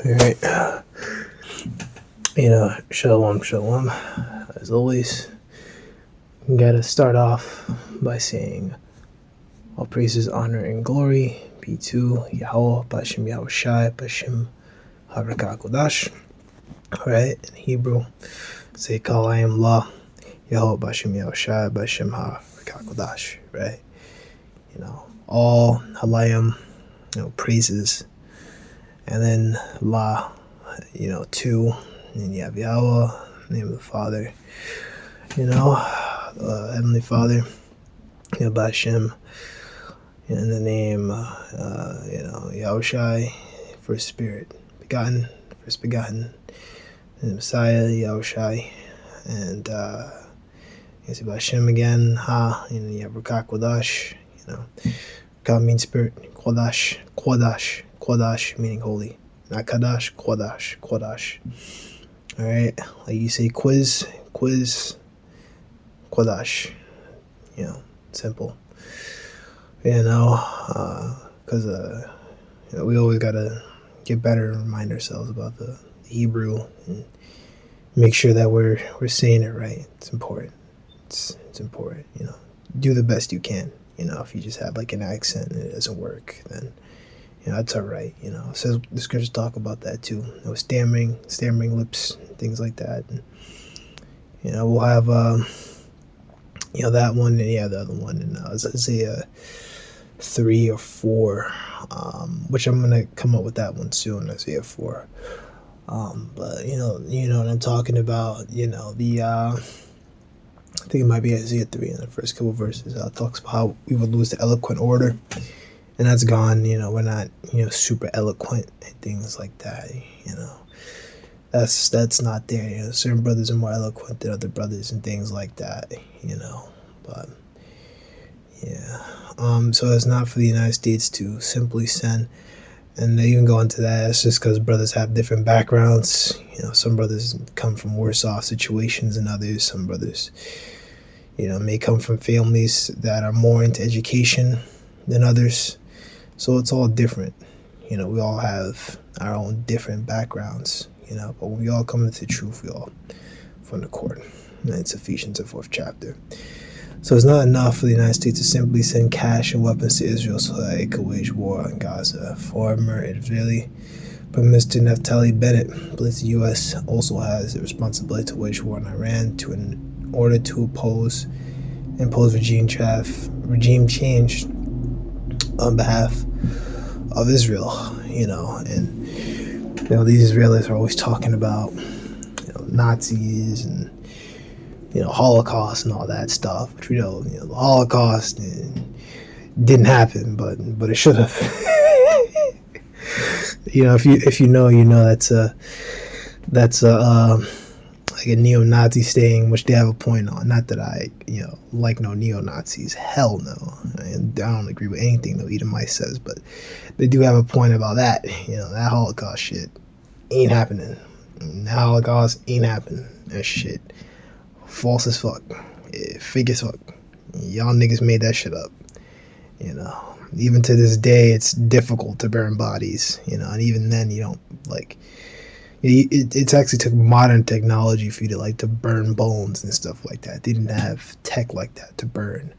Alright. Shalom, shalom. As always, gotta start off by saying all praises, honor, and glory be to Yahweh, Bashem Yahushai, Bashem Harakakodash. Right? In Hebrew, say, Call I am La, Yahweh, Bashem Yahushai, Bashem Harakakodash. Right? All Halayim, praises. And then La, two. And you have Yahweh, name of the Father, Heavenly Father, Bashem, in the name, Yahushai, first Spirit, first begotten, and the Messiah, Yahushai, and Bashem again, you have Rakakodash, God means Spirit, Kodash meaning holy, not Kadash, Kodash. Alright, like you say quiz, Kodash, simple, because we always gotta get better and remind ourselves about the Hebrew and make sure that we're saying it right. It's important. It's important, do the best you can. If you just have like an accent and it doesn't work, then that's all right. So the scriptures talk about that too. Stammering lips, things like that. And, we'll have that one, and the other one, and Isaiah 3 or 4, which I'm gonna come up with that one soon. Isaiah 4. But you know what I'm talking about. I think it might be Isaiah 3 in the first couple verses. Talks about how we would lose the eloquent order. And that's gone, we're not, super eloquent and things like that, That's not there, certain brothers are more eloquent than other brothers and things like that, but, yeah. So it's not for the United States to simply send, and they even go into that, it's just because brothers have different backgrounds, some brothers come from worse off situations than others, some brothers, may come from families that are more into education than others. So it's all different. We all have our own different backgrounds, but when we all come into the truth, we all from the court. And it's Ephesians, the 4th chapter. So it's not enough for the United States to simply send cash and weapons to Israel so that it could wage war on Gaza. Former Israeli Prime Minister Naftali Bennett believes the U.S. also has the responsibility to wage war on Iran in order to impose regime change on behalf of Israel, and these Israelis are always talking about Nazis and Holocaust and all that stuff, which we know the Holocaust didn't happen, but it should have. If you know that's like a neo-Nazi saying, which they have a point on. Not that I, like no neo-Nazis. Hell no. I don't agree with anything that Edomite says, but they do have a point about that. That Holocaust shit ain't happening. That Holocaust ain't happening. That shit false as fuck. Fake as fuck. Y'all niggas made that shit up. Even to this day, it's difficult to burn bodies. And even then, you don't like. It's actually took modern technology for you to burn bones and stuff like that. They didn't have tech like that to burn,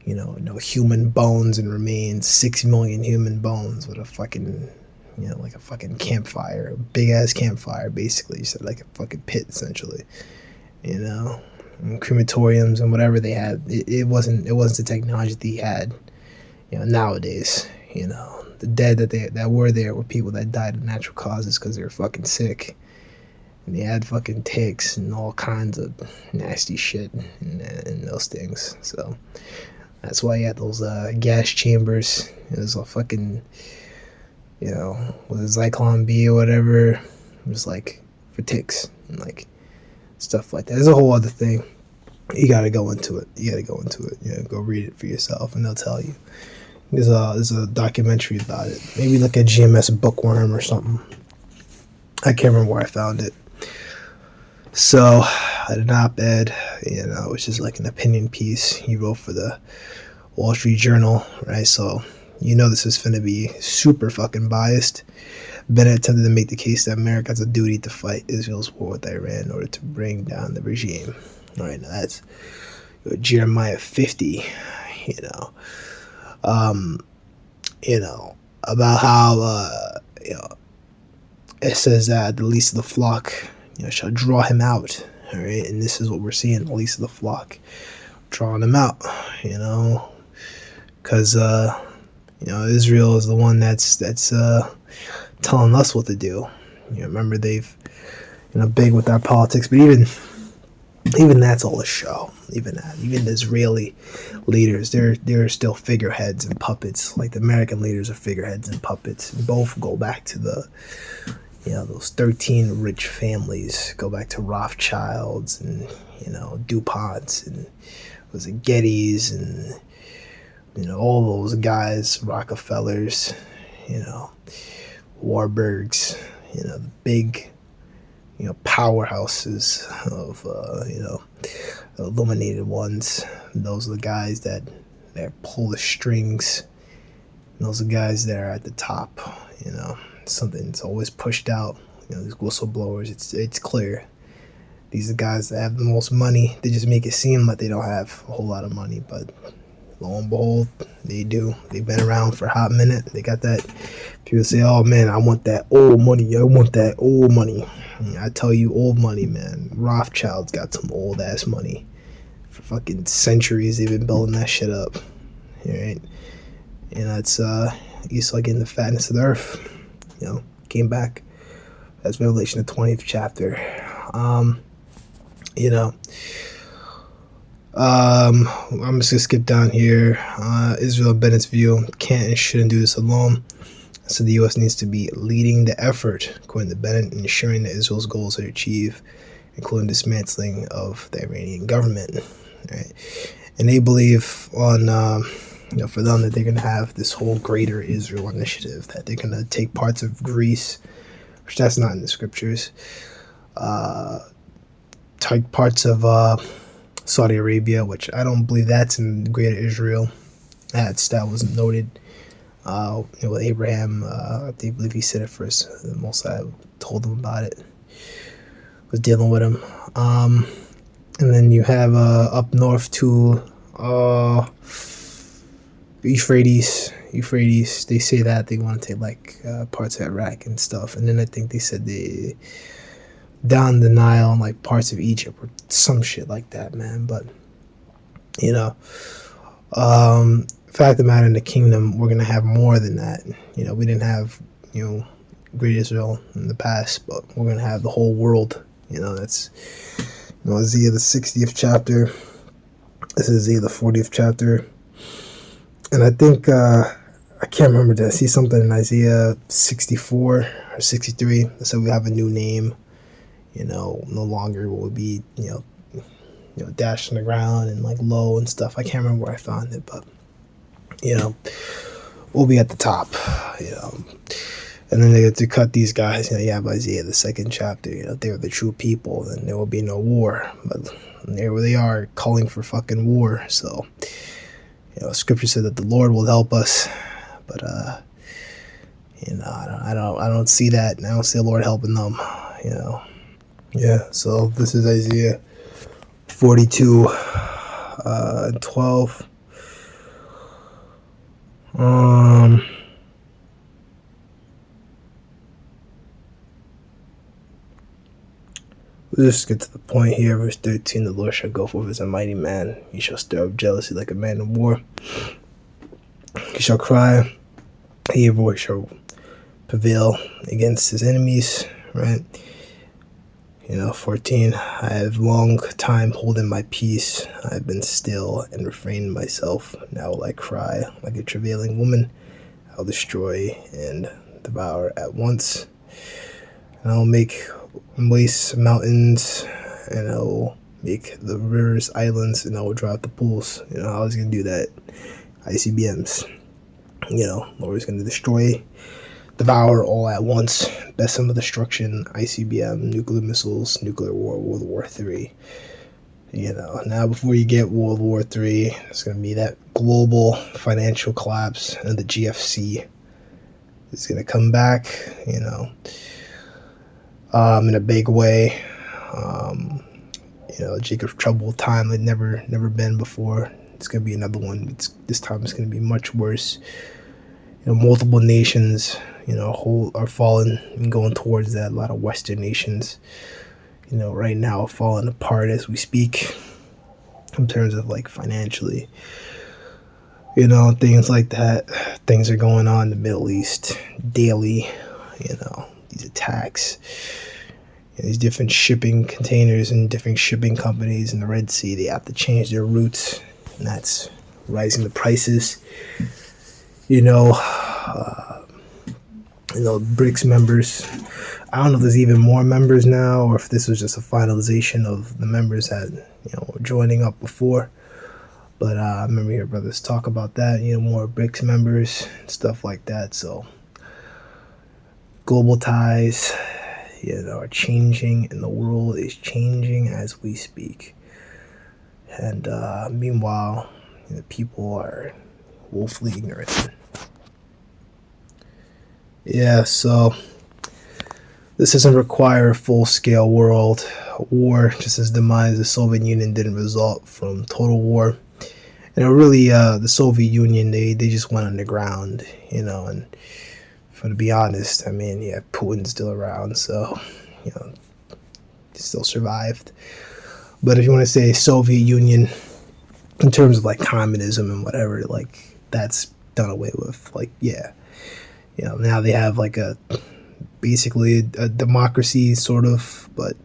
no human bones and remains, 6 million human bones with a fucking, like a fucking campfire, a big ass campfire, basically, just like a fucking pit essentially, and crematoriums and whatever they had. It wasn't the technology they had, nowadays, The dead that were there were people that died of natural causes because they were fucking sick, and they had fucking ticks and all kinds of nasty shit and those things. So that's why you had those gas chambers. It was a fucking, with a Zyklon B or whatever. It was like for ticks and like stuff like that. There's a whole other thing. You gotta go into it. Go read it for yourself, and they'll tell you. There's a documentary about it. Maybe like a GMS Bookworm or something. I can't remember where I found it. So I had an op-ed, which is like an opinion piece he wrote for the Wall Street Journal, right? So this is going to be super fucking biased. Bennett attempted to make the case that America has a duty to fight Israel's war with Iran in order to bring down the regime. All right, now that's Jeremiah 50. You know, um, about how it says that the least of the flock, shall draw him out. All right, and this is what we're seeing: the least of the flock drawing him out. Because Israel is the one that's telling us what to do. Remember they've big with our politics, but even that's all a show. Even the Israeli leaders, they're still figureheads and puppets. Like the American leaders are figureheads and puppets. And both go back to the those 13 rich families. Go back to Rothschilds and DuPonts and was it Gettys and all those guys, Rockefellers, Warburgs, the big powerhouses of illuminated ones. Those are the guys that pull the strings. Those are the guys that are at the top. Something's always pushed out. These whistleblowers. It's clear. These are the guys that have the most money. They just make it seem like they don't have a whole lot of money, but lo and behold, they do. They've been around for a hot minute. They got that. People say, "Oh man, I want that old money. I want that old money." I tell you, old money, man. Rothschild's got some old ass money. For fucking centuries, they've been building that shit up. Right? It's Esau getting the fatness of the earth. Came back. That's Revelation, the 20th chapter. I'm just gonna skip down here. Israel and Bennett's view: can't and shouldn't do this alone. So the U.S. needs to be leading the effort, according to Bennett, in ensuring that Israel's goals are achieved, including dismantling of the Iranian government. Right? And they believe on, for them, that they're going to have this whole Greater Israel initiative, that they're going to take parts of Greece, which that's not in the scriptures, take parts of Saudi Arabia, which I don't believe that's in Greater Israel. That wasn't noted. With Abraham, I believe he said it first. The Mosai told him about it. Was dealing with him. And then you have up north to Euphrates. They say that they want to take parts of Iraq and stuff. And then I think they said they down the Nile and parts of Egypt or some shit like that, man. But fact of the matter, in the kingdom, we're gonna have more than that. We didn't have Great Israel in the past, but we're gonna have the whole world. That's Isaiah the 60th chapter. This is Isaiah the 40th chapter, and I think I can't remember. Did I see something in Isaiah 64 or 63 that said we have a new name? No longer will it be dashed on the ground and low and stuff. I can't remember where I found it, but we'll be at the top. And then they get to cut these guys. You have Isaiah the 2nd chapter. They're the true people, and there will be no war. But there they are calling for fucking war. So scripture said that the Lord will help us, but I don't see that. I don't see the Lord helping them. Yeah. So this is Isaiah 42 and 12. Let's just get to the point here. Verse 13: the Lord shall go forth as a mighty man. He shall stir up jealousy like a man of war. He shall cry. He voice shall prevail against his enemies. Right? 14. I have long time holden my peace. I have been still and refrained myself. Now will I cry like a travailing woman. I will destroy and devour at once. And I will make waste mountains, and I will make the rivers islands, and I will dry out the pools. How is he going to do that? ICBMs. Lord is going to destroy, devour all at once. Best sum of destruction: ICBM, nuclear missiles, nuclear war, World War III. Now before you get World War III, it's going to be that global financial collapse, and the GFC is going to come back, in a big way. Jacob's troubled time had never been before. It's going to be another one. This time it's going to be much worse. Multiple nations, are falling and going towards that. A lot of Western nations, right now are falling apart as we speak in terms of like financially, things like that. Things are going on in the Middle East daily, these attacks, these different shipping containers and different shipping companies in the Red Sea. They have to change their routes, and that's rising the prices. BRICS members. I don't know if there's even more members now, or if this was just a finalization of the members that were joining up before. But I remember hearing brothers talk about that. More BRICS members and stuff like that. So global ties, are changing, and the world is changing as we speak. And meanwhile, people are woefully ignorant. Yeah, so this doesn't require a full-scale world war, just as demise the Soviet Union didn't result from total war. Really, the Soviet Union, they just went underground, and to be honest, Putin's still around, so, he still survived. But if you want to say Soviet Union, in terms of, like, communism and whatever, like, that's done away with. Like, yeah. Now they have, like, basically a democracy, sort of, but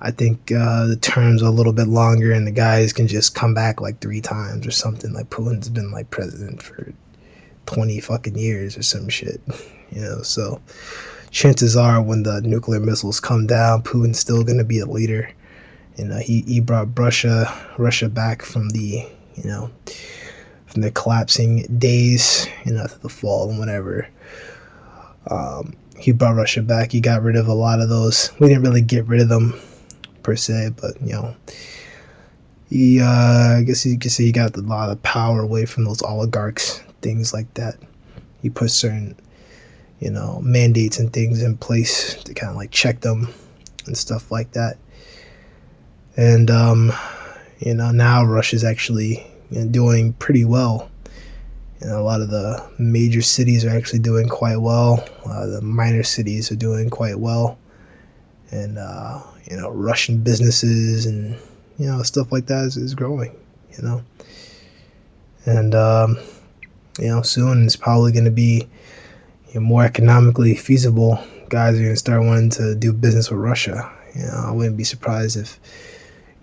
I think the terms are a little bit longer, and the guys can just come back, like, 3 times or something. Like, Putin's been, like, president for 20 fucking years or some shit, so chances are when the nuclear missiles come down, Putin's still going to be a leader. He brought Russia back from the, from the collapsing days, to the fall and whatever. He brought Russia back. He got rid of a lot of those. We didn't really get rid of them per se, but he I guess you could say he got a lot of power away from those oligarchs, things like that. He put certain mandates and things in place to kind of like check them and stuff like that. And now Russia's actually doing pretty well. A lot of the major cities are actually doing quite well. The minor cities are doing quite well. And, Russian businesses and, stuff like that is growing, And, soon it's probably going to be more economically feasible. Guys are going to start wanting to do business with Russia. I wouldn't be surprised if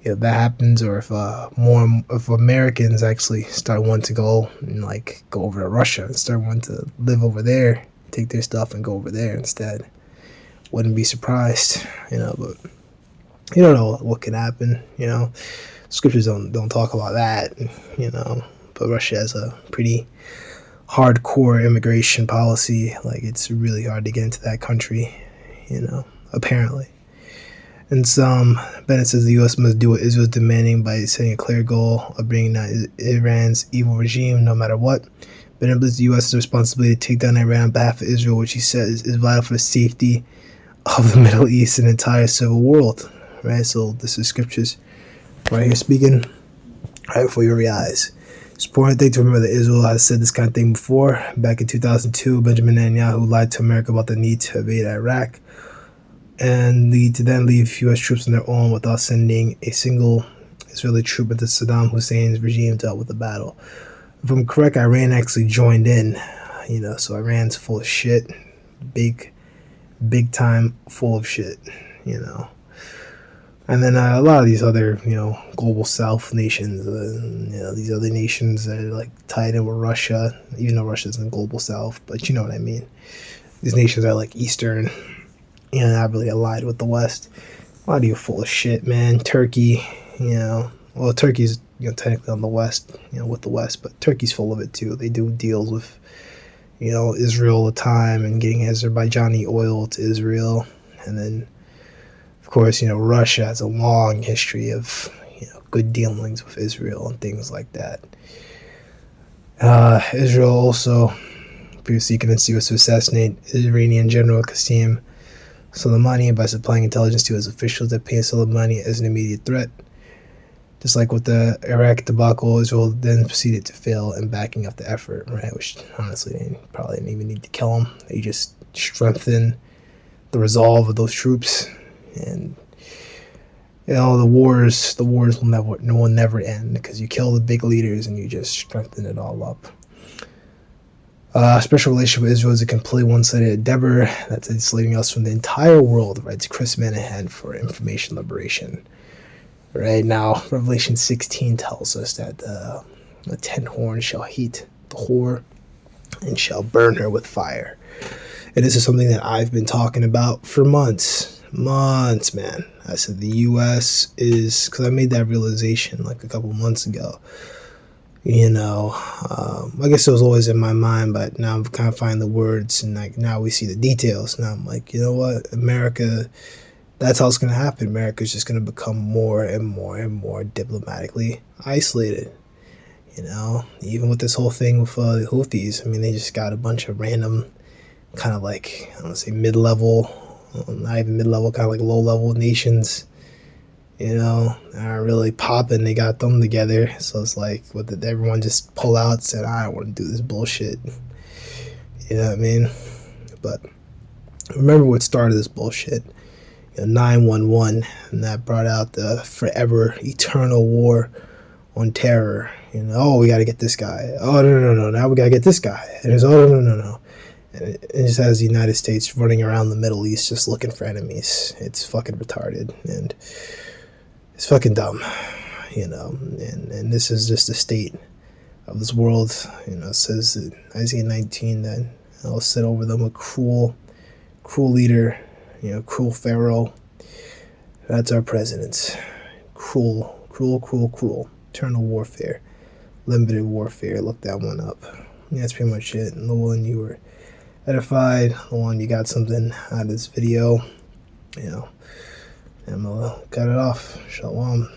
that happens, or if more of Americans actually start wanting to go over to Russia and start wanting to live over there, take their stuff and go over there instead. Wouldn't be surprised, but you don't know what can happen. Scriptures don't talk about that, but Russia has a pretty hardcore immigration policy. Like, it's really hard to get into that country, apparently. And Bennett says the U.S. must do what Israel is demanding by setting a clear goal of bringing down Iran's evil regime no matter what. Bennett believes the U.S. has a responsibility to take down Iran on behalf of Israel, which he says is vital for the safety of the Middle East and the entire civil world. Right? So this is scriptures right here speaking right before your eyes. It's important thing to remember that Israel has said this kind of thing before. Back in 2002, Benjamin Netanyahu lied to America about the need to invade Iraq and then leave U.S. troops on their own without sending a single Israeli troop into Saddam Hussein's regime dealt with the battle. If I'm correct, Iran actually joined in, so Iran's full of shit, big time full of shit, And then a lot of these other, global South nations, these other nations that are like tied in with Russia, even though Russia's in the global South, but you know what I mean. These nations are like Eastern, not really allied with the West. A lot of you are full of shit, man. Turkey, well, Turkey's technically on the West, with the West, but Turkey's full of it too. They do deals with, Israel all the time and getting Azerbaijani oil to Israel, and then, of course, Russia has a long history of, good dealings with Israel and things like that. Israel also previously convinced the U.S. to assassinate Iranian General Qasem Soleimani by supplying intelligence to his officials that paint Soleimani as an immediate threat. Just like with the Iraq debacle, Israel then proceeded to fail in backing up the effort, right? Which honestly, they probably didn't even need to kill them. They just strengthened the resolve of those troops, and the wars will never end because you kill the big leaders and you just strengthen it all up. Special relationship with Israel is a completely one-sided endeavor that's isolating us from the entire world, writes Chris Manahan for Information Liberation. Right now, Revelation 16 tells us that the 10 horns shall heat the whore and shall burn her with fire. And this is something that I've been talking about for months, man. I said the U.S. is, because I made that realization like a couple months ago. I guess it was always in my mind, but now I'm kind of finding the words, and like now we see the details. Now I'm like, you know what, America, that's how it's going to happen. America's just going to become more and more and more diplomatically isolated. Even with this whole thing with the Houthis, I mean, they just got a bunch of random kind of like, I don't want to say mid-level, not even mid-level, kind of like low-level nations, aren't really popping. They got them together. So it's like, everyone just pull out and said, I don't want to do this bullshit. You know what I mean? But remember what started this bullshit. 9/11, and that brought out the forever, eternal war on terror. We got to get this guy. Oh, no, now we got to get this guy. And it's, oh, no. And it just has the United States running around the Middle East just looking for enemies. It's fucking retarded, and it's fucking dumb, and this is just the state of this world. It says in Isaiah 19 that I'll set over them a cruel leader, cruel Pharaoh. That's our president. Cruel. Eternal warfare. Limited warfare. Look that one up. That's pretty much it. And the one you were edified, the one you got something out of this video, I'm gonna cut it off. Shalom.